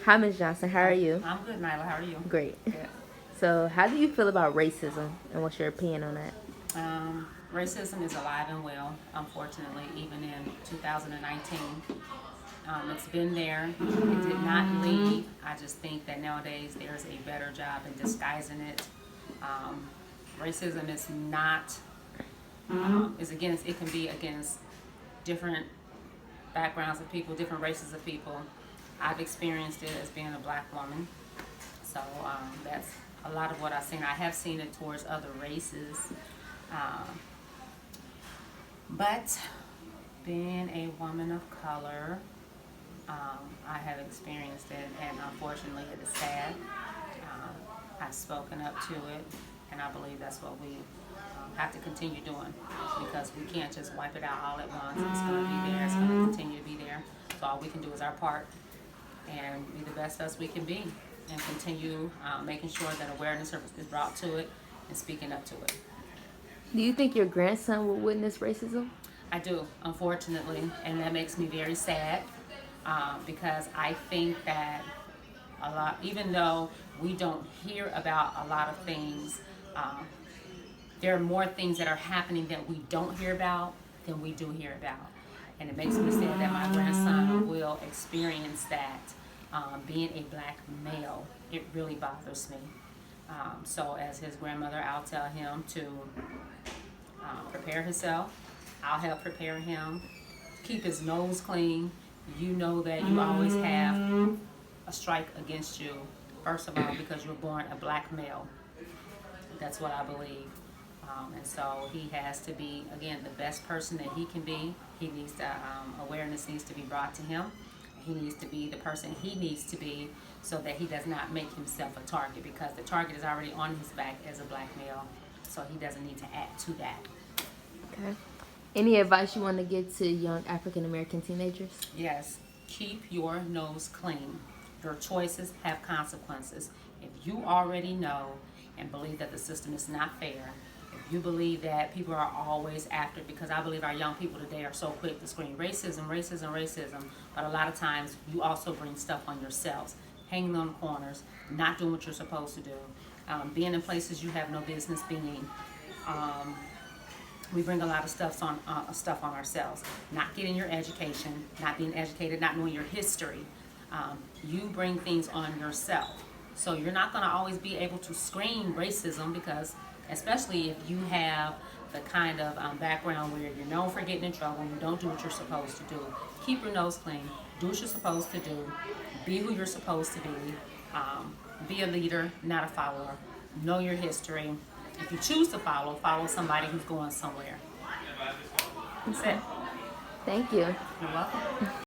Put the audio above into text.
Hi, Ms. Johnson. How are you? I'm good, Nyla. How are you? Great. Good. So, how do you feel about racism, and what's your opinion on that? Racism is alive and well, unfortunately, even in 2019. It's been there. It did not leave. I just think that nowadays there's a better job in disguising it. Um, Racism is not, is against, it can be against different backgrounds of people, different races of people. I've experienced it as being a black woman. So that's a lot of what I've seen. I have seen it towards other races. Um, but being a woman of color, I have experienced it, and unfortunately, it is sad. I've spoken up to it, and I believe that's what we have to continue doing, because we can't just wipe it out all at once. It's going to be there. It's going to continue to be there. So all we can do is our part and be the best us we can be, and continue making sure that awareness is brought to it and speaking up to it. Do you think your grandson will witness racism? I do, unfortunately, and that makes me very sad, because I think that a lot, even though we don't hear about a lot of things, um, there are more things that are happening that we don't hear about than we do hear about. And it makes me sad that my grandson will experience that. Being a black male, it really bothers me. So as his grandmother, I'll tell him to prepare himself. I'll help prepare him. Keep his nose clean. You know that you always have a strike against you, first of all, because you're born a black male. That's what I believe. And so he has to be, again, the best person that he can be. He needs to, awareness needs to be brought to him. He needs to be the person he needs to be, so that he does not make himself a target, because the target is already on his back as a black male. So he doesn't need to add to that. Okay. Any advice you want to give to young African American teenagers? Yes, keep your nose clean. Your choices have consequences. If you already know and believe that the system is not fair, if you believe that people are always after, because I believe our young people today are so quick to scream racism, racism, racism, but a lot of times you also bring stuff on yourselves, hanging on corners, not doing what you're supposed to do, being in places you have no business being. We bring a lot of stuff on ourselves. Not getting your education, not being educated, not knowing your history. You bring things on yourself. So you're not going to always be able to scream racism, because especially if you have the kind of background where you're known for getting in trouble and you don't do what you're supposed to do. Keep your nose clean. Do what you're supposed to do. Be who you're supposed to be. Be a leader, not a follower. Know your history. If you choose to follow somebody who's going somewhere. That's it. Thank you. You're welcome.